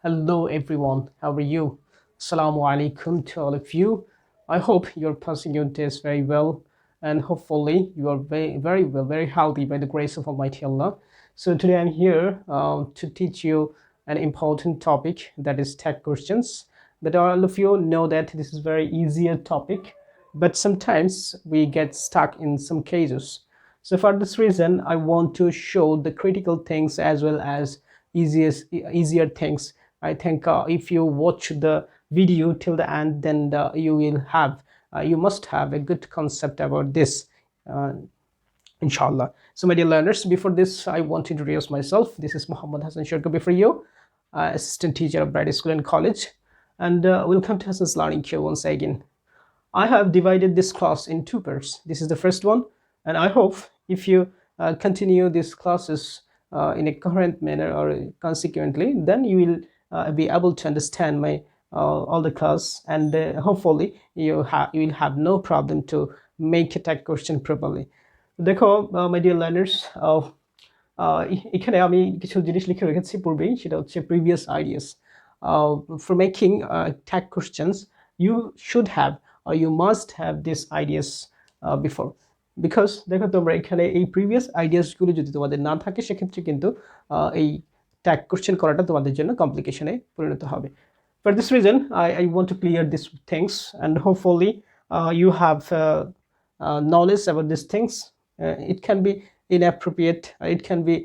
Hello everyone, how are you? Assalamu alaikum to all of you. I hope you're passing your days very well and hopefully you are very well, very healthy by the grace of Almighty Allah. So today I'm here to teach you an important topic that is tech questions. But all of you know that this is very easier topic, but sometimes we get stuck in some cases. So for this reason, I want to show the critical things as well as easier things. I think if you watch the video till the end, then you must have a good concept about this. Uh, Inshallah. So, my dear learners, before this, I want to introduce myself. This is Muhammad Hasan Shirkabi for you, assistant teacher of Bright School and College, and welcome to Hasan's Learning Cure once again. I have divided this class in two parts. This is the first one, and I hope if you continue these classes in a coherent manner or consequently, then you will be able to understand my all the class, and hopefully you will have no problem to make a tag question properly. দেখো my dear learners, এখানে আমি কিছু জিনিস লিখে রেখেছি পূর্বেই, সেটা হচ্ছে previous ideas. For making tag questions, you should have or you must have these ideas before. Because দেখো তোমরা এখানে এই প্রিভিয়াস আইডিয়াসগুলো যদি তোমাদের না থাকে সেক্ষেত্রে কিন্তু এই ট্যাগ কোশ্চেন করাটা তোমাদের জন্য কমপ্লিকেশনে পরিণত হবে. For this reason, I want to clear these things, and hopefully you have knowledge about these things. It can be inappropriate, it can be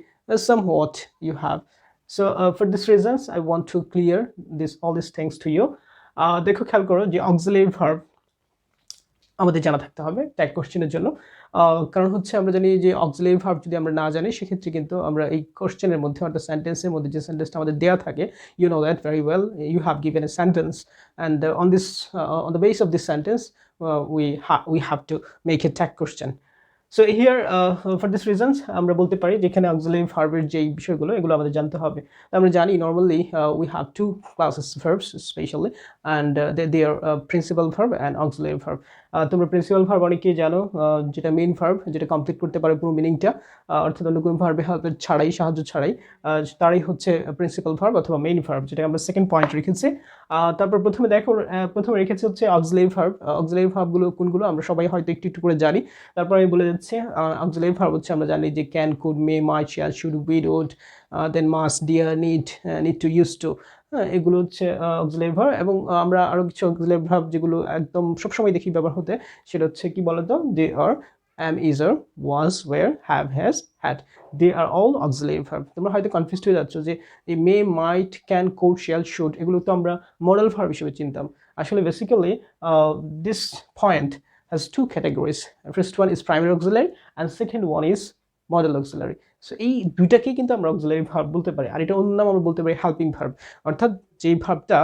somewhat you have. So for these reasons, I want to clear all these things to you. দেখো খেয়াল করো যে auxiliary verb আমাদের জানা থাকতে হবে tag কোশ্চেনের জন্য। কারণ হচ্ছে আমরা জানি যে অক্সিলারি ভার্ব যদি আমরা না জানি সেক্ষেত্রে কিন্তু আমরা এই কোশ্চেনের মধ্যে অর্থাৎ সেন্টেন্সের মধ্যে যে সেন্টেন্সটা আমাদের দেওয়া থাকে, you know that very well. You have given a sentence, and on the base of this sentence we have to make a tag question. So here for this reasons আমরা বলতে পারি যেখানে auxiliary verb-এর যে বিষয়গুলো এগুলো আমাদের জানতে হবে। আমরা জানি normally we have two classes verbs especially, and they are principal verb and auxiliary verb. তোমরা প্রিন্সিপাল ভার্ব অনেকেই জানো, যেটা মেইন ভার্ব, যেটা কমপ্লিট করতে পারে পুরো মিনিংটা, অর্থাৎ অন্য কোনো ভার্বে হেল্পের ছাড়াই, সাহায্য ছাড়াই, তারাই হচ্ছে প্রিন্সিপাল ভার্ব অথবা মেইন ভার্ব, যেটা আমরা সেকেন্ড পয়েন্ট রেখেছি। তারপর প্রথমে রেখেছি হচ্ছে অক্সিলারি ভার্ব। অক্সিলারি ভার্বগুলো কোনগুলো আমরা সবাই হয়তো একটু একটু করে জানি, তারপর আমি বলে দিচ্ছি। অক্সিলারি ভার্ব হচ্ছে আমরা জানি যে can, could, may, might, shall, should, will, would, then must, dare, need to, use to. এগুলো হচ্ছে অক্সিলারি ভার্ব। এবং আমরা আরও কিছু অক্সিলারি ভার্ব যেগুলো একদম সবসময় দেখি ব্যবহার হতে, সেটা হচ্ছে কি বলতো, দে আর, am, is, are, was, were, have, has, had. They are all auxiliary verb. তোমরা হয়তো কনফিউজড হয়ে যাচ্ছ যে এই মে, মাইট, ক্যান, কোড, শ্যাল, শুড এগুলো তো আমরা মডেল ভার্ব হিসেবে চিনতাম। আসলে basically this point has two categories. First one is primary auxiliary and second one is model auxiliary. So এই দুইটাকেই কিন্তু আমরা অক্সিলারি ভার্ব বলতে পারি, আর এটা অন্য নাম আমরা বলতে পারি হেল্পিং ভার্ব। অর্থাৎ যে ভার্বটা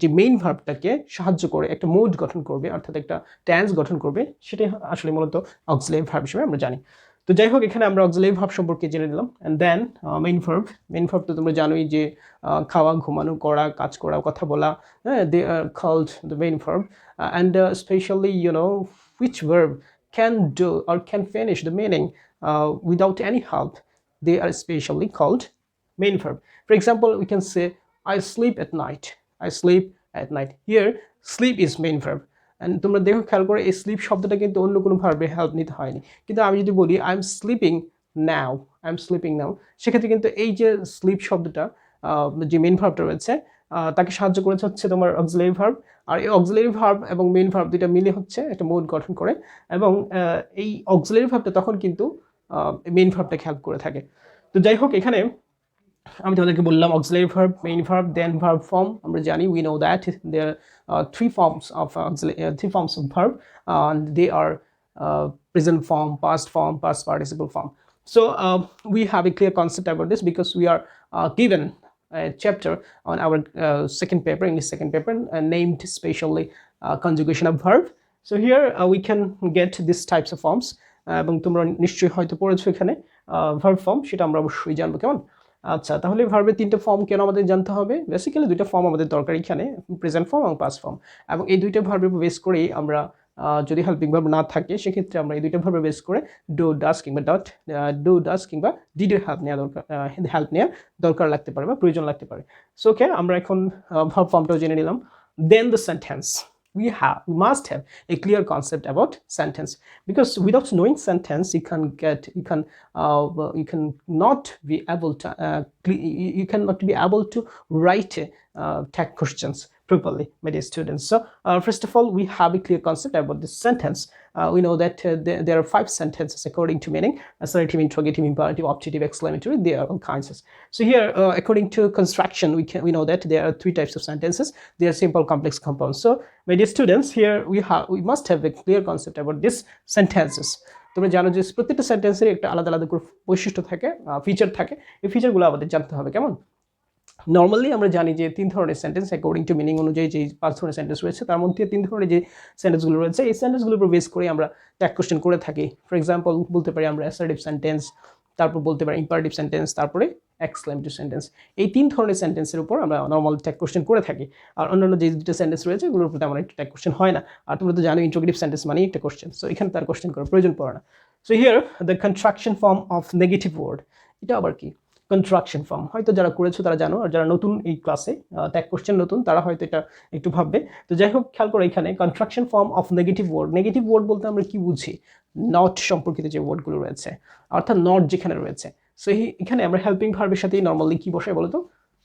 যে মেইন ভার্বটাকে সাহায্য করে একটা মোড গঠন করবে, অর্থাৎ একটা টেন্স গঠন করবে, সেটাই আসলে মূলত অক্সিলারি ভার্ব হিসেবে আমরা জানি। তো যাই হোক, এখানে আমরা অক্সিলারি ভার্ব সম্পর্কে জেনে নিলাম। অ্যান্ড দেন মেইন ভার্ব তো তোমরা জানোই যে খাওয়া, ঘুমানো, করা, কাজ করা, কথা বলা, they are called the main verb. And specially which verb can do or can finish the meaning without any help, they are especially called main verb. For example, we can say I sleep at night. I sleep at night. Here sleep is main verb. And তোমরা দেখো খেয়াল করে এই slip শব্দটা কিন্তু অন্য কোনো ভার্বের হেল্প নিতে হয়নি। কিন্তু আমি যদি বলি আই এম স্লিপিং নাও, সেক্ষেত্রে কিন্তু এই যে স্লিপ শব্দটা যে মেইন ভার্বটা রয়েছে তাকে সাহায্য করেছে হচ্ছে তোমার অক্সিলারি ভার্ব। আর এই অক্সিলারি ভার্ব এবং মেইন ভার্ব দুইটা মিলে হচ্ছে একটা মোড গঠন করে, এবং এই অক্সিলারি ভার্বটা তখন কিন্তু মেইন ভার্বটাকে হেল্প করে থাকে। তো যাই হোক, এখানে আমি তোমাদেরকে বললাম auxiliary verb, main verb, then verb form. আমরা জানি, we know that there are three forms of verb, and they are present form, past form, past participle form. So we have a clear concept about this because we are given a chapter on our English second paper, named specially conjugation of verb. So here we can get these types of forms, এবং তোমরা নিশ্চয়ই হয়তো পড়েছো এখানে verb form, সেটা আমরা অবশ্যই জানবো। কেমন? আচ্ছা, তাহলে ভার্বের তিনটে ফর্ম কেন আমাদের জানতে হবে? বেসিক্যালি দুইটা ফর্ম আমাদের দরকার এখানে, প্রেজেন্ট ফর্ম এবং পাস্ট ফর্ম, এবং এই দুইটা ভার্বের বেস করেই আমরা যদি হেল্পিং ভার্ব না থাকে সেক্ষেত্রে আমরা এই দুইটা ভার্ব বেস করে ডু ডাস কিংবা ডাস কিংবা ডিডের হেল্প নেওয়ার দরকার লাগতে পারে বা প্রয়োজন লাগতে পারে। সো ওকে, আমরা এখন ভার্ব ফর্মটাও জেনে নিলাম। Then the sentence, we must have a clear concept about sentence, because without knowing sentence you can not be able to you cannot be able to write tag questions properly, my dear students. So first of all, we have a clear concept about this sentence. We know that there are 5 sentences according to meaning: assertive, interrogative, imperative, optative, exclamatory. They are all kinds of. So here, according to construction, we know that there are 3 types of sentences. They are simple, complex, compound. So my dear students, here we must have a clear concept about these sentences. তোমরা জানো যে প্রত্যেকটা সেন্টেন্সের একটা আলাদা আলাদা করে বৈশিষ্ট্য থাকে, ফিচার থাকে। এই ফিচারগুলো আমাদের জানতে হবে। কেমন? নর্মালি আমরা জানি যে 3 ধরনের সেন্টেন্স অ্যাকর্ডিং টু মিনিং অনুযায়ী যে 5 ধরনের সেন্টেন্স রয়েছে, তার মধ্যে 3 ধরনের যে সেন্টেন্সগুলো রয়েছে, এই সেন্টেন্সগুলোর উপর বেস করে আমরা ট্যাগ কোশ্চেন করে থাকি। ফর এক্সাম্পল বলতে পারি আমরা অ্যাসার্টিভ সেন্টেন্স, তারপর বলতে পারি ইম্পারেটিভ সেন্টেন্স, তারপরে এক্সক্লেমেটিভ সেন্টেন্স। এই 3 ধরনের সেন্টেন্সের উপর আমরা নর্মাল ট্যাগ কোশ্চেন করে থাকি। আর অন্যান্য যে দুটো সেন্টেন্স রয়েছে এগুলোর উপর তেমন একটা ট্যাগ কোশ্চেন হয় না। আর তোমরা তো জানো ইন্টারোগেটিভ সেন্টেন্স মানেই একটা কোশ্চেন, সো এখানে তার কোশ্চেন করার প্রয়োজন পড়ে না। So here the contraction form of negative word, এটা আবার কি? কন্ট্রাকশন ফর্ম হয়তো যারা করেছো তারা জানো, আর যারা নতুন এই ক্লাসে ট্যাগ কোশ্চেন নতুন তারা হয়তো এটা একটু ভাববে। তো যাই হোক, খেয়াল করো এখানে contraction form of negative word. Negative word বলতে আমরা কি বুঝি? নট সম্পর্কিত যে ওয়ার্ডগুলো রয়েছে, অর্থাৎ নট যেখানে রয়েছে। সো এখানে আমরা হেল্পিং ভার্বের সাথে নর্মালি কি বসাই বলো তো?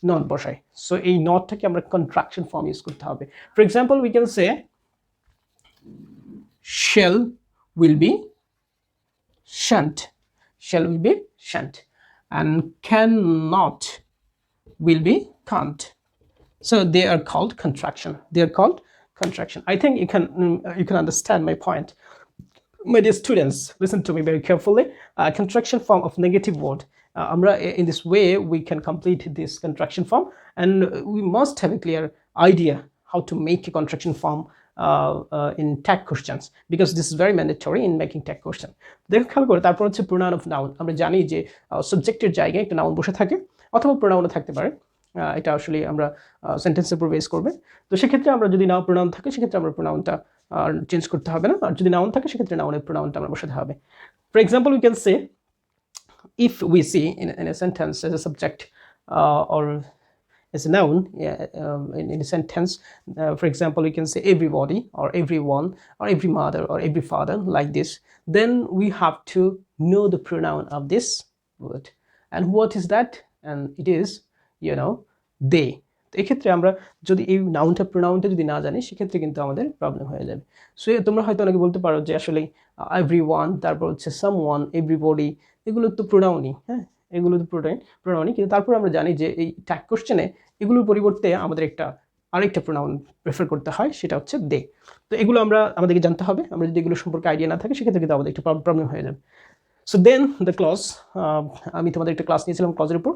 নট বসাই। সো এই নটটাকে আমরা কন্ট্রাকশন ফর্ম ইউজ করতে হবে। For example we can say shall will be shan't, shall will be shan't, and cannot will be can't. So they are called contraction. They are called contraction. I think you can understand my point. My dear students, listen to me very carefully. Contraction form of negative word. In this way, we can complete this contraction form, and we must have a clear idea how to make a contraction form in tag questions, because this is very mandatory in making tag question. দেখো খেয়াল করে, তারপর হচ্ছে pronoun of noun. আমরা জানি যে সাবজেক্টের জায়গায় একটা নাউন বসে থাকে, অথবা প্রোনাউনও থাকতে পারে। এটা আসলে আমরা সেন্টেন্সের উপর বেস করবে। তো সেক্ষেত্রে আমরা যদি নাও প্রোনাউন থাকে সেক্ষেত্রে আমরা প্রোনাউনটা চেঞ্জ করতে হবে না, আর যদি নাউন থাকে সেক্ষেত্রে নাউনের প্রোনাউনটা আমরা বসাতে হবে। For example we can say, if we see in a sentence as a subject or as a noun in a sentence, for example we can say everybody or everyone or every mother or every father, like this, then we have to know the pronoun of this word. And what is that? And it is, they. তো এক্ষেত্রে আমরা যদি এই প্রোনাউনটা যদি না জানি সেক্ষেত্রে কিন্তু আমাদের প্রবলেম হয়ে যাবে। সো তোমরা হয়তো অনেকে বলতে পারো যে আসলে এভরিওয়ান, তারপর হচ্ছে সামওয়ান, এভরিবডি, এগুলো তো প্রোনাউনই। হ্যাঁ, এগুলো তো প্রোনাউনই, কিন্তু তারপর আমরা জানি যে এই ট্যাগ কোশ্চেনে এগুলোর পরিবর্তে আমাদের আরেকটা প্রোনাউন প্রেফার করতে হয়, সেটা হচ্ছে দে। তো এগুলো আমাদেরকে জানতে হবে। আমরা যদি এগুলো সম্পর্কে আইডিয়া না থাকে সেক্ষেত্রে কিন্তু আমাদের একটা প্রবলেম হয়ে যাবে। সো দেন দ্য ক্লজ, আমি তোমাদের একটা ক্লাস নিয়েছিলাম ক্লজের উপর।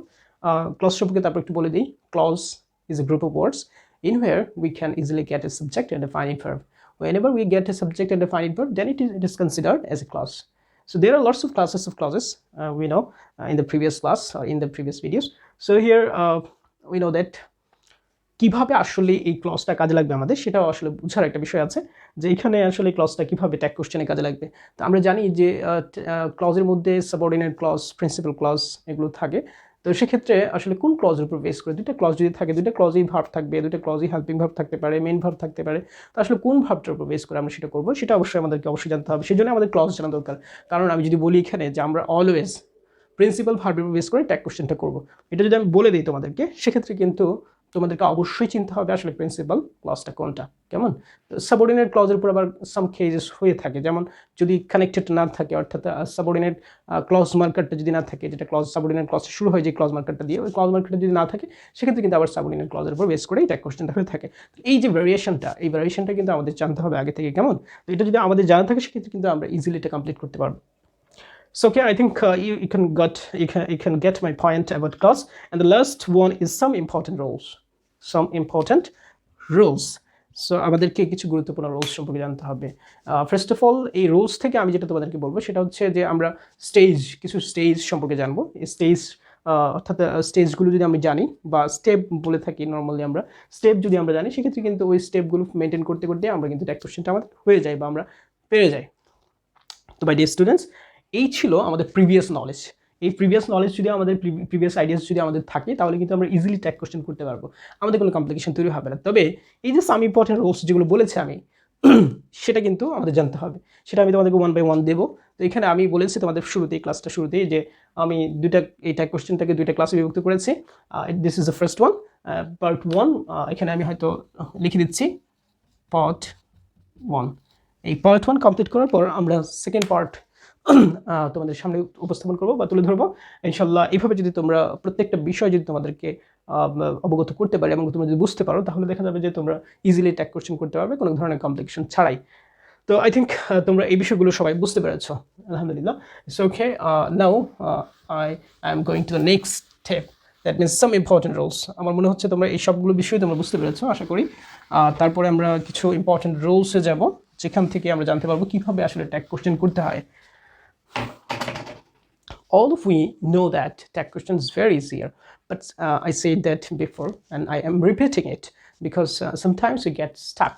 ক্লজ সম্পর্কে তারপর একটু বলে দিই। Clause is a group of words in where we can easily get a subject and a definite verb. Whenever we get a subject and definite verb, then it is considered as a clause. So there are lots of classes of clauses, we know in the previous class or in the previous videos. So here we know that কিভাবে আসলে এই ক্লজটা কাজে লাগবে আমাদের সেটাও আসলে বোঝার একটা বিষয় আছে, যে এখানে আসলে ক্লজটা কিভাবে ট্যাগ কোশ্চেনে কাজে লাগবে। তো আমরা জানি যে ক্লজের মধ্যে সাবঅর্ডিনেট ক্লজ, প্রিন্সিপাল ক্লজ এগুলো থাকে। তো সেক্ষেত্রে আসলে কোন ক্লজের উপর বেস করে, দুইটা ক্লজ যদি থাকে, দুইটা ক্লজই ভার্ব থাকবে, দুইটা ক্লজই হেল্পিং ভার্ব থাকতে পারে, মেইন ভার্ব থাকতে পারে। তো আসলে কোন ভার্বটার উপর বেস করে আমরা সেটা করবো সেটা আমাদেরকে অবশ্যই জানতে হবে। সেই জন্য আমাদের ক্লজ জানা দরকার। কারণ আমি যদি বলি এখানে যে আমরা অলওয়েজ প্রিন্সিপাল ভার্বের উপর বেস করে ট্যাগ কোশ্চেনটা করবো, এটা যদি আমি বলে দিই তোমাদেরকে, সেক্ষেত্রে কিন্তু তোমাদেরকে অবশ্যই চিন্তা হবে আসলে প্রিন্সিপাল ক্লজটা কোনটা। কেমন? সাবঅর্ডিনেট ক্লজের উপর আবার সাম কেসেস হয়ে থাকে, যেমন যদি কানেক্টেড না থাকে, অর্থাৎ সাবঅর্ডিনেট ক্লজ মার্কারটা যদি না থাকে, যেটা ক্লজ সাবঅর্ডিনেট ক্লজ শুরু হয় যে ক্লজ মার্কারটা দিয়ে, ওই ক্লজ মার্কারটা যদি না থাকে সেক্ষেত্রে কিন্তু আবার সাবঅর্ডিনেট ক্লজের উপর বেস করেই ট্যাগ কোশ্চেনটা হয়ে থাকে। এই যে ভেরিয়েশনটা কিন্তু আমাদের জানতে হবে আগে থেকে। কেমন? তো এটা যদি আমাদের জানা থাকে সেক্ষেত্রে কিন্তু আমরা ইজিলি এটা কমপ্লিট করতে পারবো। So okay, I think you can get my point about clause. And the last one is some important rules. So আমাদেরকে কিছু গুরুত্বপূর্ণ রুলস সম্পর্কে জানতে হবে। ফার্স্ট অফ অল, এই রুলস থেকে আমি যেটা তোমাদেরকে বলবো সেটা হচ্ছে যে আমরা কিছু স্টেজ সম্পর্কে জানবো। স্টেজ অর্থাৎ স্টেজগুলো যদি আমি জানি বা স্টেপ বলে থাকি নর্মালি আমরা, স্টেপ যদি আমরা জানি সেক্ষেত্রে কিন্তু ওই স্টেপগুলো মেনটেন করতে করতে আমরা কিন্তু ট্যাগ কোশ্চেনটা আমাদের হয়ে যায় বা আমরা পেরে যাই। তো বাই ডিয়ার স্টুডেন্টস, এই ছিল আমাদের প্রিভিয়াস নলেজ। এই প্রিভিয়াস নলেজ যদি আমাদের প্রিভিয়াস আইডিয়াস যদি আমাদের থাকে তাহলে কিন্তু আমরা ইজিলি ট্যাগ কোশ্চেন করতে পারবো, আমাদের কোনো কমপ্লিকেশন তৈরি হবে না। তবে এই যে সাম ইম্পর্টেন্ট রুলস যেগুলো বলেছি আমি সেটা কিন্তু আমাদের জানতে হবে, সেটা আমি তোমাদেরকে 1 বাই 1 দেবো। তো এখানে আমি বলেছি তোমাদের শুরুতেই, ক্লাসটা শুরুতেই, যে আমি এই ট্যাগ কোশ্চেনটাকে 2টা ক্লাসে বিভক্ত করেছি। This is the first one, part 1। এখানে আমি হয়তো লিখে দিচ্ছি পার্ট 1। এই পার্ট 1 কমপ্লিট করার পর আমরা সেকেন্ড পার্ট তোমাদের সামনে উপস্থাপন করবো বা তুলে ধরবো ইনশাল্লাহ। এইভাবে যদি তোমরা প্রত্যেকটা বিষয় যদি তোমাদেরকে অবগত করতে পারে এবং তোমরা যদি বুঝতে পারো তাহলে দেখা যাবে যে তোমরা ইজিলি ট্যাগ কোশ্চেন করতে পারবে কোনো ধরনের কমপ্লিকেশন ছাড়াই। তো আই থিঙ্ক তোমরা এই বিষয়গুলো সবাই বুঝতে পেরেছো, আলহামদুলিল্লাহ। It's okay, now I am going to the next step, that means some important rules. আমার মনে হচ্ছে তোমরা এই সবগুলো বিষয় তোমরা বুঝতে পেরেছো আশা করি। তারপরে আমরা কিছু ইম্পর্টেন্ট রুলসে যাব যেখান থেকে আমরা জানতে পারবো কীভাবে আসলে ট্যাগ কোশ্চেন করতে হয়। All of we know that tag question is very easier, but I said that before and I am repeating it because sometimes we get stuck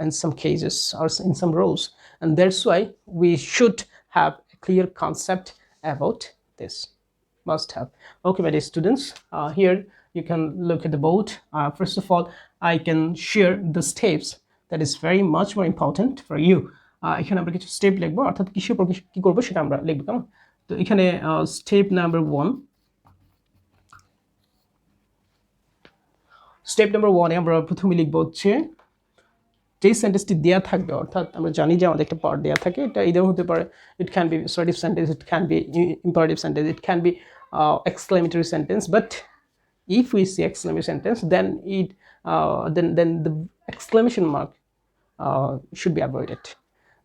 in some cases or in some roles, and that's why we should have a clear concept about this. Must have. Okay, my dear students, here you can look at the board. First of all, I can share the steps that is very much more important for you. এখানে আমরা কিছু step লিখবো, অর্থাৎ কিসের উপর কি করবো সেটা আমরা লিখবো, কেমন? তো এখানে স্টেপ নাম্বার 1, স্টেপ নাম্বার 1 আমরা প্রথমে লিখবো হচ্ছে যে সেন্টেন্সটি দেয়া থাকবে, অর্থাৎ আমরা জানি যে আমাদের একটা পার্ট দেয়া থাকে, এটা ইদার হতে পারে, it can be assertive sentence, it can be imperative sentence, it can be exclamatory sentence, but if we see exclamation sentence then then the exclamation mark should be avoided.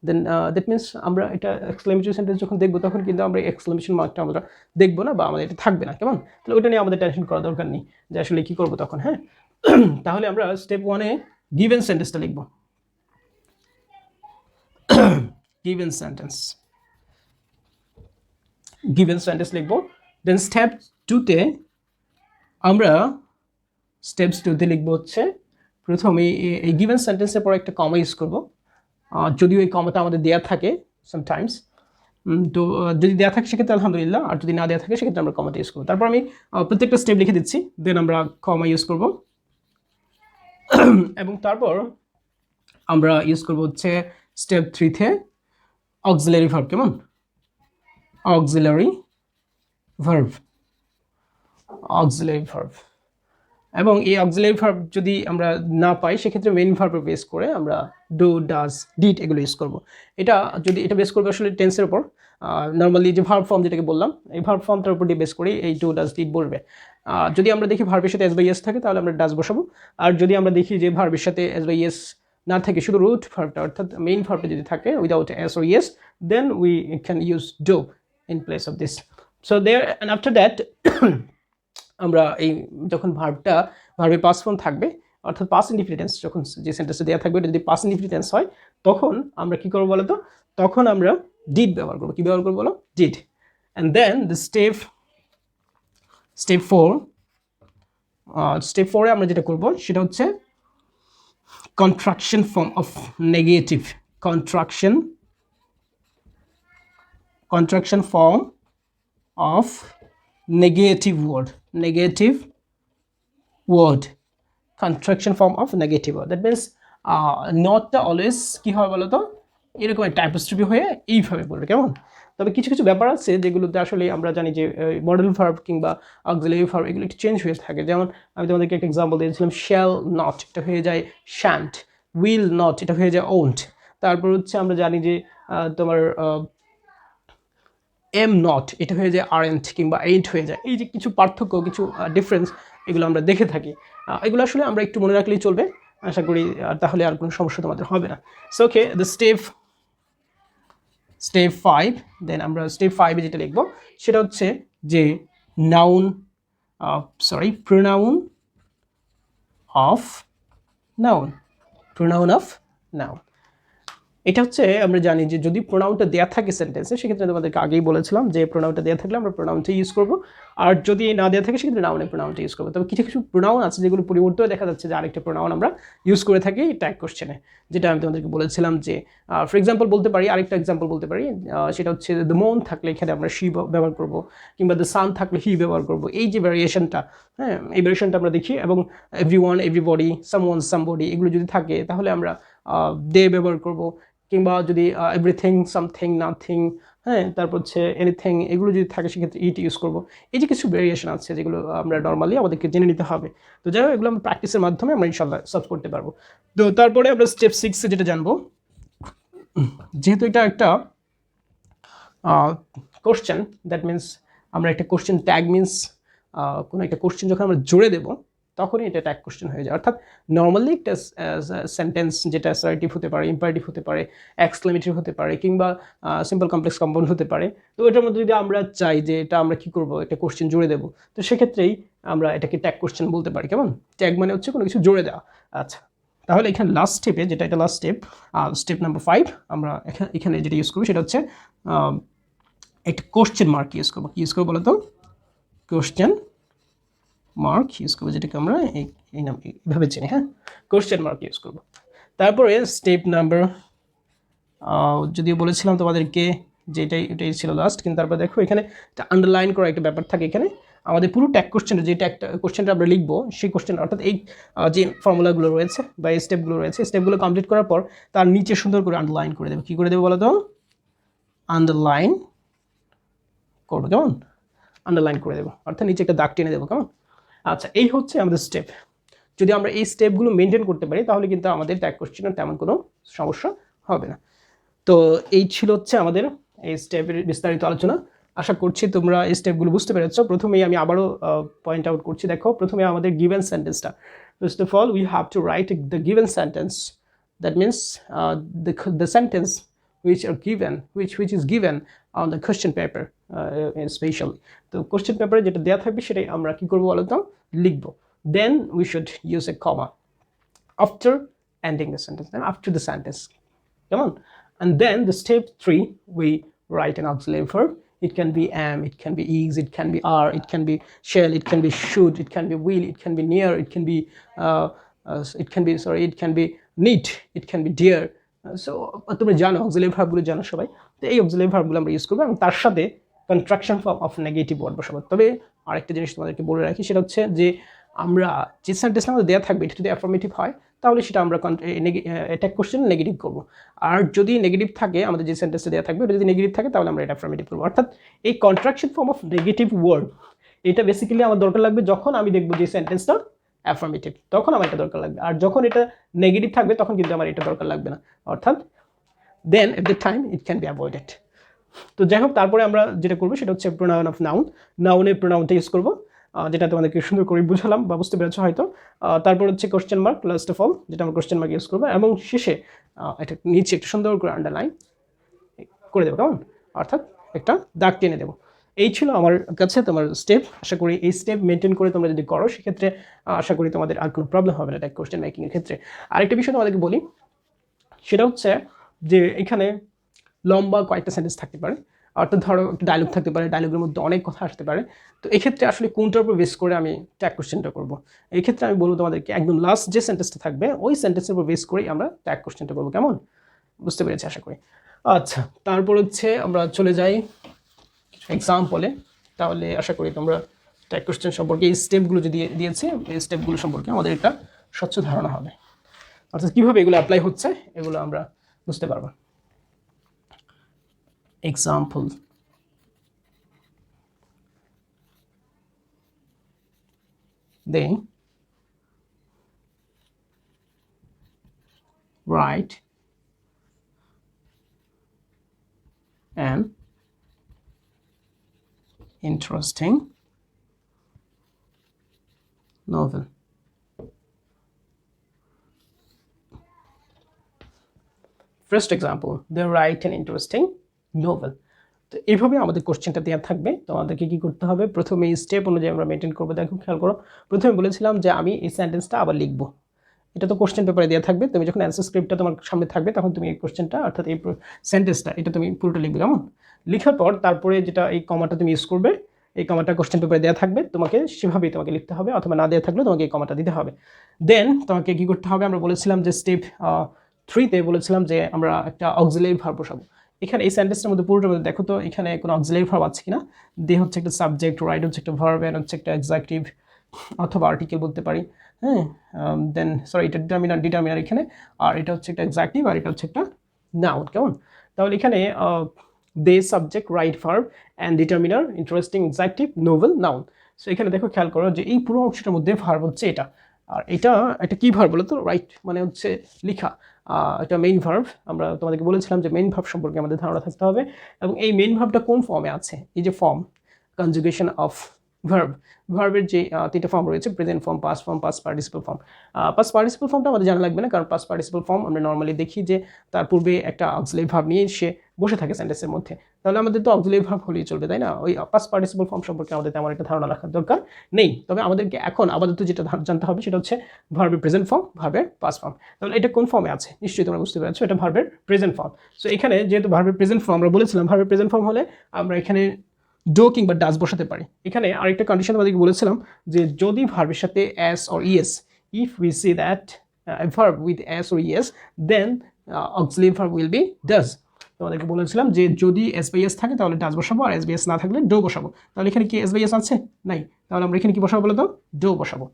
Then that means আমরা এটা exclamatory sentence যখন দেখবো তখন কিন্তু আমরা exclamation মার্কটা আমরা দেখবো না বা আমাদের এটা থাকবে না, কেমন? তাহলে ওটা নিয়ে আমাদের টেনশন করার দরকার নেই যে আসলে কি করবো তখন। হ্যাঁ, তাহলে আমরা স্টেপ 1-এ গিভেন সেন্টেন্সটা লিখবো, গিভেন সেন্টেন্স লিখবো। দেন স্টেপ 2-তে আমরা লিখবো হচ্ছে প্রথমে এই গিভেন সেন্টেন্সের পর একটা কমা ইউজ করবো, যদিও এই কমাটা আমাদের দেওয়া থাকে সামটাইমস। তো যদি দেওয়া থাকে সেক্ষেত্রে আলহামদুলিল্লাহ, আর যদি না দেওয়া থাকে সেক্ষেত্রে আমরা কমাটা ইউজ করবো। তারপর আমি প্রত্যেকটা স্টেপ লিখে দিচ্ছি, দেন আমরা কমা ইউজ করব এবং তারপর আমরা ইউজ করব হচ্ছে স্টেপ 3-তে অক্সিলারি ভার্ব, কেমন? অক্সিলারি ভার্ব, এবং এই অক্সিলারি ভার্ব যদি আমরা না পাই সেক্ষেত্রে মেইন ভার্বের বেস করে আমরা ডু, ডাজ, ডিড এগুলো ইউজ করব। এটা বেস করবে আসলে টেন্সের উপর। নর্মালি যে ভার্ব ফর্ম যেটাকে বললাম, এই ভার্ব ফর্মটার উপর দিয়ে বেস করেই এই ডু, ডাজ, ডিড বলবে। যদি আমরা দেখি ভার্বের সাথে এস বাই এস থাকে তাহলে আমরা ডাজ বসাবো, আর যদি আমরা দেখি যে ভার্বের সাথে এস বাই এস না থাকে, শুধু রুট ভার্বটা অর্থাৎ মেইন ভার্বটা যদি থাকে without S or S, then we can use do in place of this. So there and after that আমরা এই যখন ভার্বের পাস্ট ফর্ম থাকবে, অর্থাৎ পাস্ট ইনডিফিনিট যখন যে সেন্টেন্সে দেওয়া থাকবে এটা যদি পাস্ট ইনডিফিনিট হয় তখন আমরা কি করবো বলো তো? তখন আমরা ডিড ব্যবহার করবো। কি ব্যবহার করবো বলো? Did. And then the step 4-এ আমরা যেটা করবো সেটা হচ্ছে contraction form of negative, contraction form of negative word, contraction form of negative word. That means নটটা অলওয়েজ কি হয় বলো তো? এরকম একটা অ্যাপোস্ট্রফি হয়ে এইভাবে বলবে, কেমন? তবে কিছু কিছু ব্যাপার আছে যেগুলোতে আসলে আমরা জানি যে মডেল ভার্ব কিংবা অক্সিলারি ভার্ব এগুলো একটু চেঞ্জ হয়ে থাকে। যেমন আমি তোমাদেরকে একটা এক্সাম্পল দিয়েছিলাম, শ্যাল নট এটা হয়ে যায় শ্যান্ট, উইল নট এটা হয়ে যায় ওন্ট। তারপর হচ্ছে আমরা জানি যে তোমার এম নট এটা হয়ে যায় আরেন্ট কিংবা এইন্ট হয়ে যায়। এই যে কিছু পার্থক্য, কিছু ডিফারেন্স এগুলো আমরা দেখে থাকি। এগুলো আসলে আমরা একটু মনে রাখলেই চলবে, আশা করি তাহলে আর কোনো সমস্যা তোমাদের হবে না। সো ওকে, দ্য স্টেপ 5, দেন আমরা স্টেপ 5-এ যেটা লিখবো সেটা হচ্ছে যে প্রোনাউন অফ নাউন। এটা হচ্ছে আমরা জানি যে যদি প্রোনাউনটা দেয়া থাকে সেন্টেন্সে সেক্ষেত্রে তোমাদেরকে আগেই বলেছিলাম যে প্রোনাউনটা দেয়া থাকলে আমরা প্রোনাউনটা ইউজ করব, আর যদি না দেয়া থাকে সেক্ষেত্রে নাউনে প্রোনাউনটা ইউজ করবো। তবে কিছু কিছু প্রোনাউন আছে যেগুলো পরিবর্তনে দেখা যাচ্ছে যে আরেকটা প্রোনাউন আমরা ইউজ করে থাকি ট্যাগ কোশ্চেনে, যেটা আমি তোমাদেরকে বলেছিলাম যে ফর এক্সাম্পল বলতে পারি, আরেকটা এক্সাম্পল বলতে পারি, সেটা হচ্ছে দ্য মুন থাকলে এখানে আমরা শি ব্যবহার করব, কিংবা দ্য সান থাকলে হি ব্যবহার করব। এই যে ভ্যারিয়েশনটা, হ্যাঁ, এই ভ্যারিয়েশনটা আমরা দেখি। এবং এভরিওয়ান, এভরিবডি, সামওয়ান, সামবডি এগুলো যদি থাকে তাহলে আমরা দে ব্যবহার করব, কিংবা যদি এভরিথিং, সামথিং, নাথিং, হ্যাঁ, তারপর হচ্ছে এনিথিং, এগুলো যদি থাকে সেক্ষেত্রে ইট ইউজ করবো। এই যে কিছু ভেরিয়েশন আছে যেগুলো আমরা নর্মালি আমাদেরকে জেনে নিতে হবে। তো যাই হোক, এগুলো আমরা প্র্যাকটিসের মাধ্যমে আমরা ইনশাল্লাহ সলভ করতে পারবো। তো তারপরে আমরা স্টেপ 6 যেটা জানবো, যেহেতু এটা একটা কোশ্চেন, দ্যাট মিনস আমরা একটা কোশ্চেন ট্যাগ মিনস কোনো একটা কোশ্চেন যখন আমরা জুড়ে দেবো তখনই এটা ট্যাগ কোশ্চেন হয়ে যায়। অর্থাৎ নর্মালি একটা সেন্টেন্স যেটা অ্যাসার্টিভ হতে পারে, ইম্পারেটিভ হতে পারে, এক্সক্লেমেটিভ হতে পারে, কিংবা সিম্পল কমপ্লেক্স কম্পাউন্ড হতে পারে। তো এটার মধ্যে যদি আমরা চাই যে এটা আমরা কী করবো, একটা কোশ্চেন জুড়ে দেবো, তো সেক্ষেত্রেই আমরা এটাকে ট্যাগ কোশ্চেন বলতে পারি। কেমন? ট্যাগ মানে হচ্ছে কোনো কিছু জুড়ে দেওয়া। আচ্ছা, তাহলে এখানে লাস্ট স্টেপে, যেটা এটা লাস্ট স্টেপ, স্টেপ নাম্বার 5, আমরা এখানে যেটা ইউজ করবো সেটা হচ্ছে একটা কোশ্চেন মার্ক ইউজ করবো। কি ইউজ করবো বলো তো? কোশ্চেন মার্ক ইউজ করবো, যেটাকে আমরা এই নাম এইভাবে চিনি। হ্যাঁ, কোশ্চেন মার্ক ইউজ করবো। তারপরে স্টেপ নাম্বার, যদিও বলেছিলাম তোমাদেরকে যে এটাই ছিল লাস্ট, কিন্তু তারপর দেখো এখানে একটা আন্ডারলাইন করা একটা ব্যাপার থাকে। এখানে আমাদের পুরো ট্যাগ কোশ্চেনটা, যে ট্যাগ কোশ্চেনটা আমরা লিখবো সেই কোশ্চেন, অর্থাৎ এই যে ফর্মুলাগুলো রয়েছে বা এই স্টেপগুলো রয়েছে, স্টেপগুলো কমপ্লিট করার পর তার নিচে সুন্দর করে আন্ডারলাইন করে দেবো। কী করে দেবো বলো তো? আন্ডারলাইন করবো। কেমন? আন্ডারলাইন করে দেবো, অর্থাৎ নিচে একটা দাগ টেনে দেবো। কেমন? আচ্ছা, এই হচ্ছে আমাদের স্টেপ। যদি আমরা এই স্টেপগুলো মেনটেন করতে পারি তাহলে কিন্তু আমাদের ট্যাগ কোশ্চেনের তেমন কোনো সমস্যা হবে না। তো এই ছিল হচ্ছে আমাদের এই স্টেপের বিস্তারিত আলোচনা। আশা করছি তোমরা এই স্টেপগুলো বুঝতে পেরেছো। প্রথমেই আমি আবারও পয়েন্ট আউট করছি। দেখো, প্রথমে আমাদের গিভেন সেন্টেন্সটা, first of all we have to write the given sentence, that means the sentence which are given, which is given on the question paper especially. তো কোশ্চেন পেপারে যেটা দেওয়া থাকবে সেটাই আমরা কি করবো বলো তো? লিখবো। Then we should use a comma after ending the sentence, and after the sentence. Come on. And then the step 3, we write an auxiliary verb. It can be am, it can be is, it can be are, it can be shall, it can be should, it can be will, it can be near, it can be it can be need, it can be dear. So তোমরা জানো auxiliary ভার্বগুলো জানো সবাই। তো এই auxiliary ভার্বগুলো আমরা use করবো এবং তার সাথে contraction form of negative word বসাবো। তবে আরেকটা জিনিস তোমাদেরকে বলে রাখি, সেটা হচ্ছে যে আমরা যে সেন্টেন্সটা আমাদের দেওয়া থাকবে এটা যদি অ্যাফার্মেটিভ হয় তাহলে সেটা আমরা ট্যাগ কোশ্চেন নেগেটিভ করবো। আর যদি নেগেটিভ থাকে, আমাদের যে সেন্টেন্সটা দেওয়া থাকবে ওটা যদি নেগেটিভ থাকে তাহলে আমরা এটা অ্যাফার্মেটিভ করবো। অর্থাৎ এই contraction form of negative word, এটা বেসিক্যালি আমার দরকার লাগবে যখন আমি দেখবো যে সেন্টেন্সটা অ্যাফার্মেটিভ, তখন আমার এটা দরকার লাগবে। আর যখন এটা নেগেটিভ থাকবে তখন কিন্তু আমার এটা দরকার লাগবে না। অর্থাৎ then at the time it can be avoided. তো যাই হোক, তারপরে আমরা যেটা করবো সেটা হচ্ছে প্রোনাউন অফ নাউন। নাউনের প্রোনাউনটা ইউজ করবো, যেটা তোমাদেরকে সুন্দর করে বুঝালাম বা বুঝতে পেরেছো হয়তো। তারপর হচ্ছে question mark last of all, যেটা আমরা কোশ্চেন মার্ক ইউজ করবো, এবং শেষে এটা নিচে একটা সুন্দর করে আন্ডারলাইন করে দেবো। কেমন? অর্থাৎ একটা দাগ টেনে দেবো। এই ছিল আমার কাছে তোমার স্টেপ। আশা করি এই স্টেপ মেনটেন করে তোমরা যদি করো সেক্ষেত্রে আশা করি তোমাদের আর কোনো প্রবলেম হবে না ট্যাগ কোশ্চেন মেকিংয়ের ক্ষেত্রে। আরেকটা বিষয় তোমাদেরকে বলি, সেটা হচ্ছে যে এখানে লম্বা কয়েকটা সেন্টেন্স থাকতে পারে, অর্থাৎ ধরো একটা ডায়লগ থাকতে পারে, ডায়লগের মধ্যে অনেক কথা আসতে পারে। তো এক্ষেত্রে আসলে কোনটার উপর বেস করে আমি ট্যাগ কোশ্চেনটা করবো? এই ক্ষেত্রে আমি বলবো তোমাদেরকে একদম লাস্ট যে সেন্টেন্সটা থাকবে ওই সেন্টেন্সের উপর বেস করেই আমরা ট্যাগ কোশ্চেনটা করবো। কেমন? বুঝতে পেরেছি আশা করি। আচ্ছা, তারপর হচ্ছে আমরা চলে যাই কিছু এক্সাম্পলে। তাহলে আশা করি তোমরা ট্যাগ কোশ্চেন সম্পর্কে এই স্টেপগুলো যে দিয়েছে এই স্টেপগুলো সম্পর্কে আমাদের একটা স্বচ্ছ ধারণা হবে, অর্থাৎ কীভাবে এগুলো অ্যাপ্লাই হচ্ছে এগুলো আমরা বুঝতে পারবো। Example, they write an interesting novel. First example, they write an interesting novel. তো এইভাবে আমাদের কোশ্চেনটা দেওয়া থাকবে। তো আমাদেরকে কী করতে হবে? প্রথমে এই স্টেপ অনুযায়ী আমরা মেনটেন করবো। দেখো, খেয়াল করো, প্রথমে বলেছিলাম যে আমি এই সেন্টেন্সটা আবার লিখবো, এটা তো কোশ্চেন পেপারে দেওয়া থাকবে, তুমি যখন অ্যান্সার স্ক্রিপ্টটা তোমার সামনে থাকবে তখন তুমি এই কোশ্চেনটা অর্থাৎ এই সেন্টেন্সটা এটা তুমি পুরোটা লিখবে, কেমন? লিখার পর তারপরে যেটা এই কমাটা তুমি ইউজ করবে, এই কমাটা কোশ্চেন পেপারে দেওয়া থাকবে, তোমাকে সেভাবেই তোমাকে লিখতে হবে, অথবা না দেওয়া থাকলে তোমাকে এই কমাটা দিতে হবে। দেন তোমাকে কি করতে হবে, আমরা বলেছিলাম যে স্টেপ 3-তে বলেছিলাম যে আমরা একটা অক্সিলারি ভার্ব বসাবো। এখানে এই সেন্টেন্সটার মধ্যে পুরোটার মধ্যে দেখো তো এখানে কোনো অক্সিলারি ভার্ব আছে কিনা। দে হচ্ছে একটা সাবজেক্ট, রাইট হচ্ছে একটা ভার্ব, এন্ড হচ্ছে একটা অ্যাডজেক্টিভ অথবা আর্টিকেল বলতে পারি, হ্যাঁ। দেন সরি, এটা ডিটারমিনার এখানে, আর এটা হচ্ছে একটা অ্যাডজেক্টিভ, আর এটা হচ্ছে একটা নাউন, কেমন? তাহলে এখানে they subject, right verb, and determiner, interesting, adjective, novel, noun. So এখানে দেখো খেয়াল করো যে এই পুরো অংশটার মধ্যে ভার্ব হচ্ছে এটা, আর এটা কি ভার্ব বলো তো? রাইট মানে হচ্ছে লেখা, এটা মেইন ভার্ব। আমরা তোমাদেরকে বলেছিলাম যে মেইন ভার্ব সম্পর্কে আমাদের ধারণা থাকতে হবে, এবং এই মেইন ভার্বটা কোন ফর্মে আছে, এই যে ফর্ম কনজুগেশন অফ ভার্ব, ভার্বের যে তিনটা ফর্ম রয়েছে, present form, past form, past participle form. Past participle ফর্মটা আমাদের জানা লাগবে না, কারণ পাস্ট পার্টিসিপল ফর্ম আমরা নর্মালি দেখি যে তার পূর্বে একটা অক্সিলারি ভার্ব নিয়ে সে বসে থাকে সেন্টেন্সের মধ্যে, তাহলে আমাদের তো অক্সিলারি ভার্ব হলেই চলবে, তাই না? ওই পাস্ট পার্টিসিপল ফর্ম সম্পর্কে আমাদের তেমন একটা ধারণা রাখার দরকার নেই। তবে আমাদেরকে এখন আপাতত যেটা জানতে হবে সেটা হচ্ছে ভার্বের প্রেজেন্ট ফর্ম, ভার্বের পাস্ট ফর্ম। তাহলে এটা কোন ফর্মে আছে নিশ্চয়ই তোমরা বুঝতে পারছো, এটা ভার্বের প্রেজেন্ট ফর্ম। সো এখানে যেহেতু ভার্বের প্রেজেন্ট ফর্ম আমরা বলেছিলাম, ভার্বের প্রেজেন্ট ফর্ম হলে আমরা এখানে ডো কিংবা ডাজ বসাতে পারি। এখানে আরেকটা কন্ডিশন আমাদেরকে বলেছিলাম যে যদি ভার্বের সাথে S or ES, if we see that a verb with s or es, then auxiliary verb will be does. তোমাদেরকে বলেছিলাম যে যদি এস বাই এস থাকে তাহলে ডাজ বসাবো, আর এস বাই এস না থাকলে ডো বসাবো। তাহলে এখানে কি এস বাই এস আছে? নাই। তাহলে আমরা এখানে কি বসাবো বলো তো? ডো বসাবো।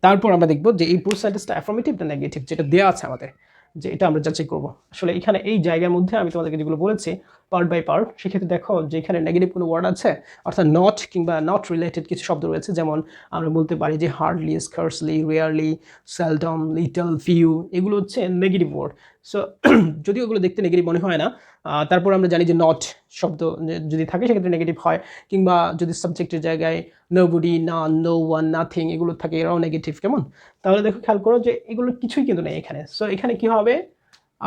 তারপর আমরা দেখব যে এই পুরো সেন্টেন্সটা অ্যাফার্মেটিভ না নেগেটিভ, যেটা দেওয়া আছে আমাদের, যে এটা আমরা যাচাই করব। আসলে এখানে এই জায়গার মধ্যে আমি তোমাদেরকে যেগুলো বলেছি পার্ট বাই পার্ট, সেক্ষেত্রে দেখো যে এখানে নেগেটিভ কোনো ওয়ার্ড আছে, অর্থাৎ নট কিংবা নট রিলেটেড কিছু শব্দ রয়েছে, যেমন আমরা বলতে পারি যে hardly, scarcely, rarely, seldom, little, few, এগুলো হচ্ছে নেগেটিভ ওয়ার্ড। সো যদিও এগুলো দেখতে নেগেটিভ মনে হয় না, তারপর আমরা জানি যে নট শব্দ যদি থাকে সেক্ষেত্রে নেগেটিভ হয়, কিংবা যদি সাবজেক্টের জায়গায় নোবডি, নান, নো ওয়ান, নাথিং এগুলো থাকে, এরাও নেগেটিভ, কেমন? তাহলে দেখো খেয়াল করো যে এগুলো কিছুই কিন্তু নেই এখানে। সো এখানে কি হবে,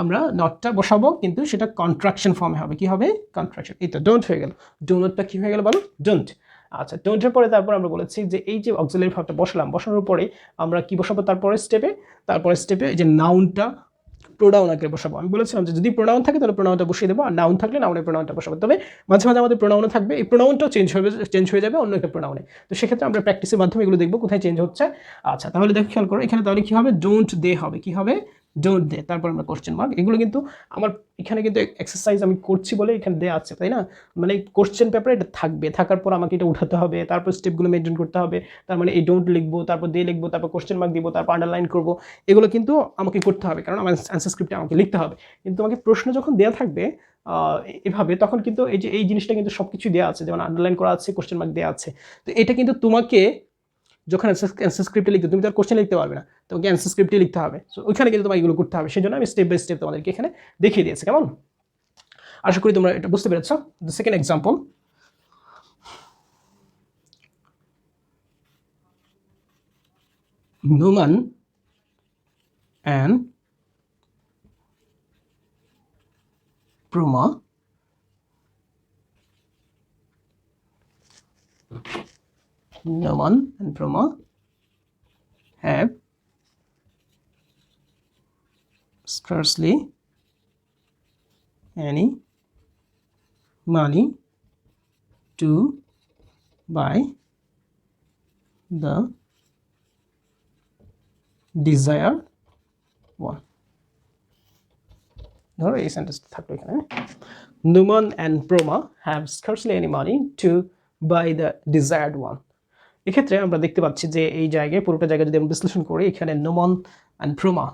আমরা নটটা বসাবো কিন্তু সেটা কন্ট্রাকশন ফর্মে হবে। কি হবে? কন্ট্রাকশন। এই তো ডোন্ট হয়ে গেল, ডো নটটা কি হয়ে গেল বলো? ডোন্ট। আচ্ছা, ডোন্টের পরে তারপর আমরা বলেছি যে এই যে অক্সিলারি ভার্বটা বসানোর পরে আমরা কি বসাবো তারপরে স্টেপে এই যে নাউনটা প্রোনাউন আকারে বসাবো। আমি বলেছিলাম যে যদি প্রোনাউন থাকে তাহলে প্রোনাউনটা বসিয়ে দেবো, আর নাউন থাকলে নাউনের প্রোনাউনটা বসাবো। তবে মাঝে মাঝে আমাদের প্রোনাউনও থাকবে, এই প্রোনাউনটাও চেঞ্জ হয়ে যাবে অন্য একটা প্রোনাউনে। তো সেক্ষেত্রে আমরা প্র্যাকটিসের মাধ্যমে এগুলো দেখবো কোথায় চেঞ্জ হচ্ছে। আচ্ছা, তাহলে দেখো খেয়াল করো এখানে তাহলে কি হবে? ডোন্ট দে হবে। কি হবে? ডোন্ট দে, তারপর আমরা কোশ্চেন মার্ক। এগুলো কিন্তু আমার এখানে কিন্তু এক্সারসাইজ আমি করছি বলে এখানে দেওয়া আছে, তাই না? মানে কোশ্চেন পেপারে এটা থাকবে, থাকার পর আমাকে এটা উঠাতে হবে, তারপর স্টেপগুলো মেনটেন করতে হবে। তার মানে এই ডোন্ট লিখবো, তারপর দে লিখবো, তারপর কোশ্চেন মার্ক দিব, তারপর আন্ডারলাইন করবো। এগুলো কিন্তু আমাকে করতে হবে, কারণ আমার অ্যান্সার স্ক্রিপ্টে আমাকে লিখতে হবে। কিন্তু আমাকে প্রশ্ন যখন দেওয়া থাকবে এভাবে, তখন কিন্তু এই জিনিসটা কিন্তু সব কিছু দেওয়া আছে, যেমন আন্ডারলাইন করা আছে, কোশ্চেন মার্ক দেওয়া আছে। তো এটা কিন্তু তোমাকে যখন অ্যান্সার স্ক্রিপ্টে লিখতে, তুমি তো আর কোশ্চেন লিখতে পারবে না, তোমাকে অ্যান্সার স্ক্রিপ্টে লিখতে হবে। সো ওইখানে কিন্তু তোমাকে এগুলো করতে হবে। সেই জন্য আমি স্টেপ বাই স্টেপ তোমাদেরকে এখানে দেখিয়ে দিয়েছি, কেমন? আশা করি তোমরা এটা বুঝতে পেরেছো। The second example, Numan and প্রমা have scarcely any money to buy the desired one. ধরো এই সেন্টেন্সটা থাকলো এখানে, Numan and Proma have scarcely any money to buy the desired one. এক্ষেত্রে আমরা দেখতে পাচ্ছি যে এই জায়গায় পুরোটা জায়গায় যদি আমরা বিশ্লেষণ করি, এখানে নুমান অ্যান্ড প্রমা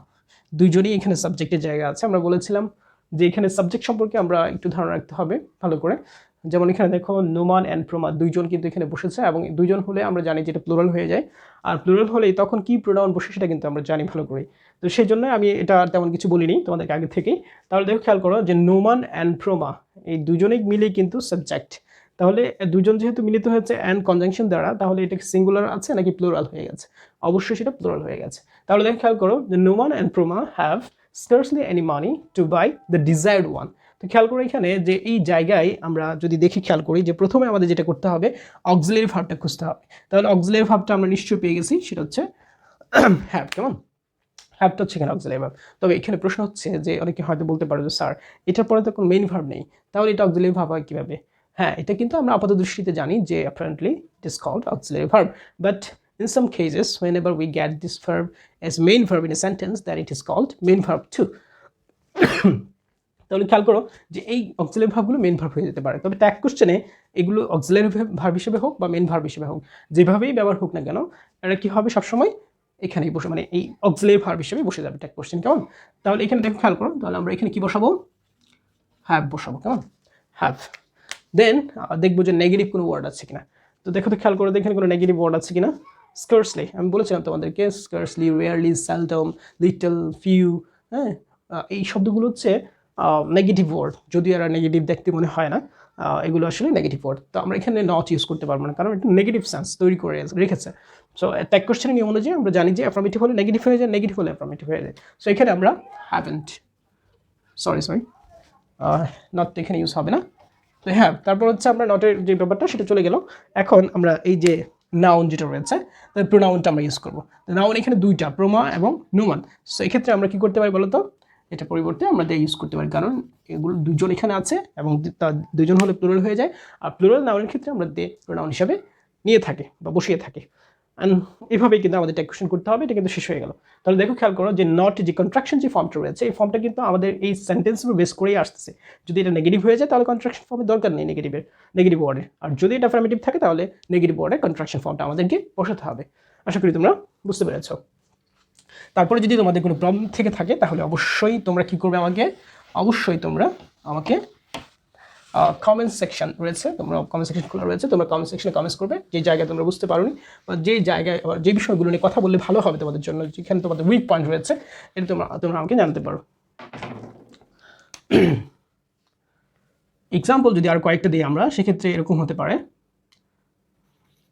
দুইজনই এখানে সাবজেক্টের জায়গা আছে। আমরা বলেছিলাম যে এখানে সাবজেক্ট সম্পর্কে আমরা একটু ধারণা রাখতে হবে ভালো করে। যেমন এখানে দেখো নুমান অ্যান্ড প্রমা দুইজন কিন্তু এখানে বসেছে, এবং দুইজন হলে আমরা জানি যে এটা প্লুরাল হয়ে যায়, আর প্লুরাল হলেই তখন কি প্রোনাউন বসে সেটা কিন্তু আমরা জানি ভালো করে। তো সেই জন্য আমি এটা তেমন কিছু বলিনি তোমাদেরকে আগে থেকেই। তাহলে দেখো খেয়াল করো যে নুমান অ্যান্ড প্রমা এই দুজনেই মিলেই কিন্তু সাবজেক্ট। তাহলে দুজন যেহেতু মিলিত হয়েছে অ্যান্ড কনজাংশন দ্বারা, তাহলে এটা সিঙ্গুলার আছে নাকি প্লুরাল হয়ে গেছে? অবশ্যই সেটা প্লুরাল হয়ে গেছে। তাহলে দেখো খেয়াল করো যে Numan and Proma have scarcely any money to buy the desired one. তো খেয়াল করো এখানে যে এই জায়গায় আমরা যদি দেখি, খেয়াল করি যে প্রথমে আমাদের যেটা করতে হবে অক্সিলারি ভার্বটা খুঁজতে হবে। তাহলে অক্সিলারি ভার্বটা আমরা নিশ্চয়ই পেয়ে গেছি, সেটা হচ্ছে হ্যাভ, কেমন? হ্যাভটা হচ্ছে এখানে অক্সিলারি ভার্ব। তবে এখানে প্রশ্ন হচ্ছে যে অনেকে হয়তো বলতে পারো যে স্যার এটার পরে তো কোনো মেইন ভার্ব নেই, তাহলে এটা অক্সিলারি ভার্ব হয় কীভাবে? হ্যাঁ, এটা কিন্তু আমরা আপাত দৃষ্টিতে জানি যে apparently it is called auxiliary verb, but in some cases whenever we get this verb as main verb in a sentence then it is called main verb too. তাহলে খেয়াল করো যে এই অক্সিলারি ভার্বগুলো মেইন ভার্ব হয়ে যেতে পারে, তবে tag কোশ্চেনে এগুলো অক্সিলারি ভার্ব হিসেবে হোক বা মেইন ভার্ব হিসেবে হোক, যেভাবেই ব্যবহার হোক না কেন, এটা কি হবে সবসময় এখানেই বসে, মানে এই অক্সিলারি ভার্ব হিসেবে বসে যাবে ট্যাগ কোশ্চেন, কেমন? তাহলে এখানে দেখো খেয়াল করো, তাহলে আমরা এখানে কি বসাবো? হ্যাভ বসাবো, কেমন? হ্যাভ। দেন দেখবো যে নেগেটিভ কোনো ওয়ার্ড আছে কিনা। তো দেখো তো খেয়াল করে এখানে কোনো নেগেটিভ ওয়ার্ড আছে কিনা। স্কার্সলি, আমি বলেছিলাম তোমাদেরকে scarcely, rarely, seldom, little, few, হ্যাঁ, এই শব্দগুলো হচ্ছে নেগেটিভ ওয়ার্ড, যদিও এরা নেগেটিভ দেখতে মনে হয় না, এগুলো আসলে নেগেটিভ ওয়ার্ড। তো আমরা এখানে নট ইউজ করতে পারবো না, কারণ এটা নেগেটিভ সেন্স তৈরি করে রেখেছে। সো ট্যাগ কোশ্চেনের নিয়ম অনুযায়ী আমরা জানি যে অ্যাফার্মেটিভ হলে নেগেটিভ হয়ে যায়, নেগেটিভ হলে অ্যাফার্মেটিভ হয়ে যায়। সো এখানে আমরা হ্যাভেন্ট, সরি নট এখানে ইউজ হবে না। তো হ্যাঁ, তারপর হচ্ছে আমরা নটের যে ব্যাপারটা সেটা চলে গেল। এখন আমরা এই যে নাউন যেটা রয়েছে, তার প্রোনাউনটা আমরা ইউজ করবো। নাউন এখানে দুইটা, প্রোমা এবং নোমান। সো এক্ষেত্রে আমরা কি করতে পারি বলতো, এটা পরিবর্তে আমরা দে ইউজ করতে পারি, কারণ এগুলো দুজন এখানে আছে এবং দুজন হলে প্লুরাল হয়ে যায়, আর প্লুরাল নাউনের ক্ষেত্রে আমরা দে প্রোনাউন হিসাবে নিয়ে থাকি বা বসিয়ে থাকি। অ্যান্ড এভাবেই কিন্তু আমাদের ট্যাগ কোশ্চেন করতে হবে। এটা কিন্তু শেষ হয়ে গেল। তাহলে দেখো খেয়াল করো যে নট যে কন্ট্রাকশন যে ফর্মটা রয়েছে, এই ফর্মটা কিন্তু আমাদের এই সেন্টেন্সের বেস করেই আসতেছে। যদি এটা নেগেটিভ হয়ে যায় তাহলে কন্ট্রাকশন ফর্মের দরকার নেই নেগেটিভ ওয়ার্ডের, আর যদি এটা অ্যাফার্মেটিভ থাকে তাহলে নেগেটিভ ওয়ার্ডের কন্ট্রাকশন ফর্মটা আমাদেরকে বসাতে হবে। আশা করি তোমরা বুঝতে পেরেছো। তারপরে যদি তোমাদের কোনো প্রবলেম থেকে থাকে তাহলে অবশ্যই তোমরা কি করবে, আমাকে কমেন্ট সেকশন রয়েছে, তোমরা কমেন্ট সেকশন খোলা রয়েছে, তোমরা কমেন্ট সেকশনে কমেন্টস করবে যে জায়গায় তোমরা বুঝতে পারোনি বা যে জায়গায় যে বিষয়গুলো নিয়ে কথা বললে ভালো হবে তোমাদের জন্য, যেখানে তোমাদের উইক পয়েন্ট রয়েছে, এটা তোমরা আমাকে জানতে পারো। এক্সাম্পল যদি আর কয়েকটা দিই আমরা, সেক্ষেত্রে এরকম হতে পারে।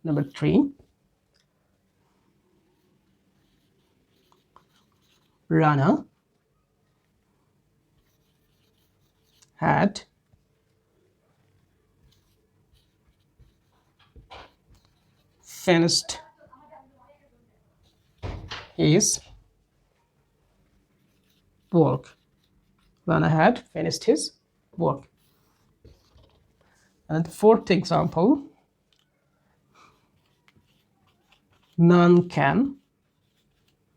Number 3, Rana had finished his work. Rana had finished his work. And the fourth example, none can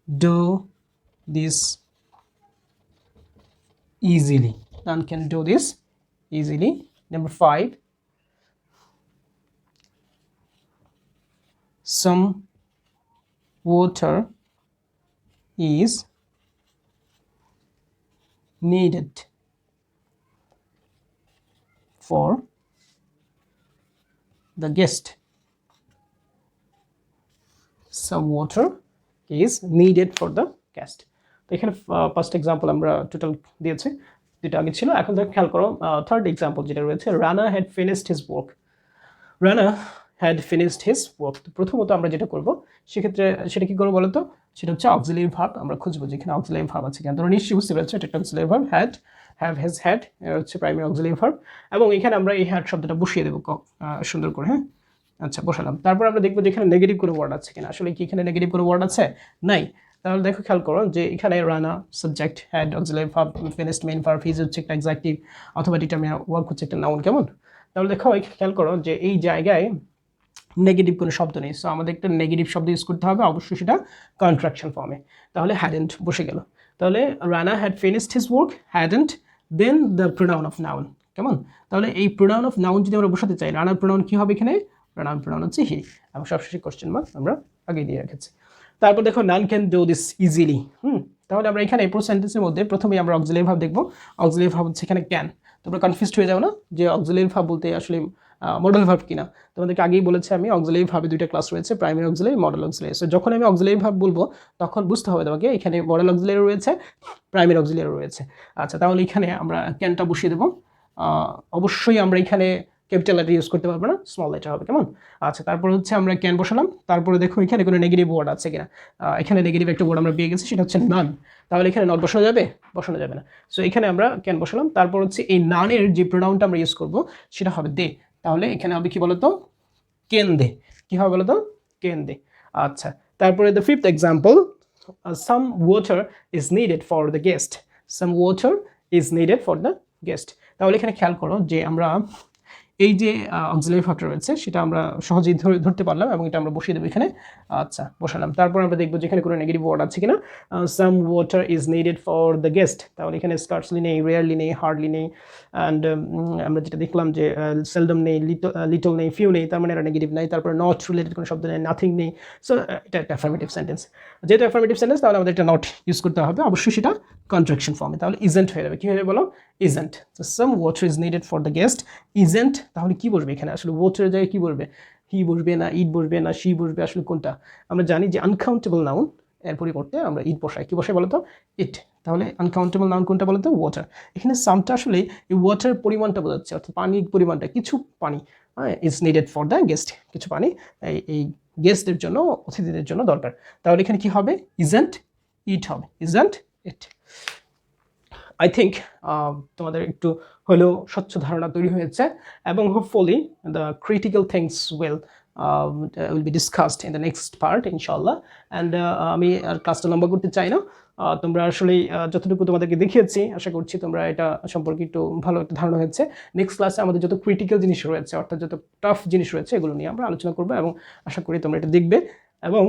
do this easily. None can do this easily. Number 5, some water is needed for the guest. Some water is needed for the guest. তো এখানে first example আমরা total দিয়েছি, যেটা আগে ছিল। এখন দেখো খেয়াল করো থার্ড এক্সাম্পল যেটা রয়েছে, Rana had finished his work. Rana had finished his work. তো প্রথমত আমরা যেটা করবো সেক্ষেত্রে সেটা কি করবো বলো তো, সেটা হচ্ছে অক্সিলারি ভার্ব। আমরা খুঁজবো যেখানে অক্সিলারি ভার্ব আছে কিনা। তোমরা নিশ্চয়ই বুঝতে পেরেছো এটা একটা auxiliary verb. Had, have, has, had, এটা হচ্ছে প্রাইমারি অক্সিলারি ভার্ব, এবং এখানে আমরা এই হ্যাড শব্দটা বসিয়ে দেবো সুন্দর করে। হ্যাঁ, আচ্ছা, বসালাম। তারপর আমরা দেখবো যে এখানে নেগেটিভ কোনো ওয়ার্ড আছে কিনা। আসলে কি এখানে নেগেটিভ কোনো ওয়ার্ড আছে? নাই। তাহলে দেখো খেয়াল করো যে এখানে Rana subject, had auxiliary verb, finished main verb, his হচ্ছে একটা অ্যাডজেক্টিভ অথবা ডিটারমিনার, ওয়ার্ক হচ্ছে একটা নাউন, কেমন? তাহলে দেখো খেয়াল করো যে এই জায়গায় নেগেটিভ কোনো শব্দ নেই। সো আমাদের একটা নেগেটিভ শব্দ ইউজ করতে হবে, অবশ্যই সেটা কন্ট্রাকশন ফর্মে। তাহলে হ্যাডেন্ট বসে গেল। তাহলে Rana had finished his work, hadn't, then the pronoun of noun, কেমন? তাহলে এই প্রোনাউন অফ নাউন যদি আমরা বসাতে চাই, রানার প্রোনাউন কী হবে এখানে? রানার প্রোনাউন হচ্ছে হি, এবং সবশেষে কোশ্চেন মার্ক আমরা আগে দিয়ে রেখেছি। তারপর দেখো none can do this easily. তাহলে আমরা এখানে পুরো সেন্টেন্সের মধ্যে প্রথমেই আমরা অক্সিলারি ভার্ব দেখবো। অক্সিলারি ভার্ব হচ্ছে এখানে ক্যান। তোমরা কনফিউজড হয়ে যাও না যে অক্সিলারি ভার্ব বলতে আসলে মডেল ভার্ব কিনা। তোমাদেরকে আগেই বলেছি আমি, অক্সিলারি ভার্বে দুইটা ক্লাস রয়েছে, primary auxiliary, modal auxiliary. So যখন আমি অক্সিলারি ভার্ব বলবো তখন বুঝতে হবে তোমাকে এখানে মডেল অক্সিলারি রয়েছে, প্রাইমারি অক্সিলারি রয়েছে। আচ্ছা, তাহলে এখানে আমরা ক্যানটা বসিয়ে দেবো। অবশ্যই আমরা এখানে ক্যাপিটাল লেটার ইউজ করতে পারবো না, স্মল লেটার হবে, কেমন? আচ্ছা, তারপর হচ্ছে আমরা ক্যান বসালাম। তারপরে দেখো এখানে কোনো নেগেটিভ ওয়ার্ড আছে কিনা। এখানে নেগেটিভ একটা ওয়ার্ড আমরা পেয়ে গেছি, সেটা হচ্ছে নান। তাহলে এখানে নট বসানো যাবে? বসানো যাবে না। সো এখানে আমরা ক্যান বসালাম। তারপর হচ্ছে এই নানের যে প্রোনাউনটা আমরা ইউজ করবো সেটা হবে দে। তাহলে এখানে হবে কি বলতো, কেন দে। কি হবে বলতো? কেন দে। আচ্ছা, তারপরে the fifth example, some water is needed for the guest. Some water is needed for the guest. তাহলে এখানে খেয়াল করো যে আমরা এই যে অক্সিলারি ফ্যাক্টর রয়েছে সেটা আমরা সহজেই ধরতে পারলাম এবং এটা আমরা বসিয়ে দেবো এখানে। আচ্ছা, বসালাম। তারপর আমরা দেখবো যে এখানে কোনো নেগেটিভ ওয়ার্ড আছে কিনা। Some water is needed for the guest, তাহলে এখানে স্কার্সলি নেই, রেয়ারলি নেই, হার্ডলি নেই, অ্যান্ড আমরা যেটা দেখলাম যে সেলডম নেই, লিটল নেই, ফিউ নেই, তার মানে এটা নেগেটিভ নেই। তারপরে নট রিলেটেড কোনো শব্দ নেই, নাথিং নেই। সো এটা একটা অ্যাফার্মেটিভ সেন্টেন্স। যেহেতু অ্যাফার্মেটিভ সেন্টেন্স তাহলে আমাদের একটা নট ইউজ করতে হবে, অবশ্যই সেটা কন্ট্রাকশন ফর্মে। তাহলে ইজেন্ট হয়ে যাবে। কী হয়ে বলো? Isn't. So some water is needed for the guest. Isn't তাহলে কি বসবে এখানে? আসলে ওয়াটারের জায়গায় কি বসবে? হি বসবে না ইট বসবে না শি বসবে? আসলে কোনটা? আমরা জানি যে আনকাউন্টেবল নাউন এর পরিবর্তে আমরা ইট বসাই। কি বসাই বলো তো? ইট। তাহলে আনকাউন্টেবল নাউন কোনটা বলো তো? ওয়াটার। এখানে সামটা আসলে এই ওয়াটার পরিমাণটা বোঝাচ্ছে, অর্থাৎ পানির পরিমাণটা, কিছু পানি is needed for the guest, কিছু পানি এই গেস্টদের জন্য, অতিথিদের জন্য দরকার। তাহলে এখানে কি হবে? ইজেন্ট ইট হবে, ইজেন্ট ইট। আই থিঙ্ক তোমাদের একটু হলেও স্বচ্ছ ধারণা তৈরি হয়েছে, এবং hopefully the critical things will be discussed in the next part ইনশাল্লাহ। অ্যান্ড আমি আর ক্লাসটা লম্বা করতে চাই না। তোমরা আসলে যতটুকু তোমাদেরকে দেখিয়েছি আশা করছি তোমরা এটা সম্পর্কে একটু ভালো একটা ধারণা হয়েছে। নেক্সট ক্লাসে আমাদের যত ক্রিটিক্যাল জিনিস রয়েছে, অর্থাৎ যত টাফ জিনিস রয়েছে, এগুলো নিয়ে আমরা আলোচনা করবো, এবং আশা করি তোমরা এটা দেখবে এবং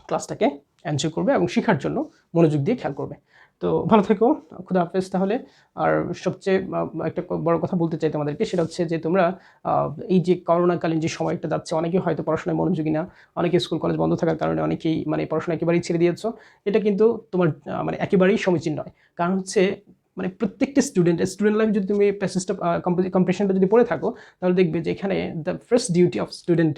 ক্লাসটাকে এনজয় করবে এবং শেখার জন্য মনোযোগ দিয়ে খেয়াল করবে। তো ভালো থেকো, খুদা হাফেজ তাহলে। আর সবচেয়ে একটা বড় কথা বলতে চাই তোমাদেরকে, সেটা হচ্ছে যে তোমরা এই যে করোনাকালীন যে সময়টা যাচ্ছে, অনেকেই হয়তো পড়াশোনায় মনোযোগী না, অনেকে স্কুল কলেজ বন্ধ থাকার কারণে অনেকেই মানে পড়াশোনা একেবারেই ছেড়ে দিয়েছো। এটা কিন্তু তোমার মানে একেবারেই সমীচীন নয়। কারণ হচ্ছে মানে প্রত্যেকটা স্টুডেন্ট লাইফে যদি তুমি প্যাসেজটা কম্পিটিশনটা যদি পড়ে থাকো, তাহলে দেখবে যে এখানে the first duty of student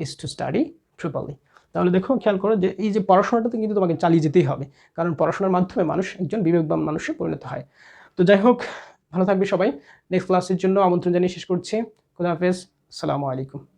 is to study properly. তাহলে দেখো, খেয়াল করো যে এই যে পড়াশোনাটাতে কিন্তু তোমাকে চালিয়ে যেতেই হবে, কারণ পড়াশোনার মাধ্যমে মানুষ একজন বিবেকবান মানুষে পরিণত হয়। তো যাই হোক, ভালো থাকবে সবাই। নেক্সট ক্লাসের জন্য আমন্ত্রণ জানিয়ে শেষ করছি। খুদা হাফেজ, আসসালামু আলাইকুম।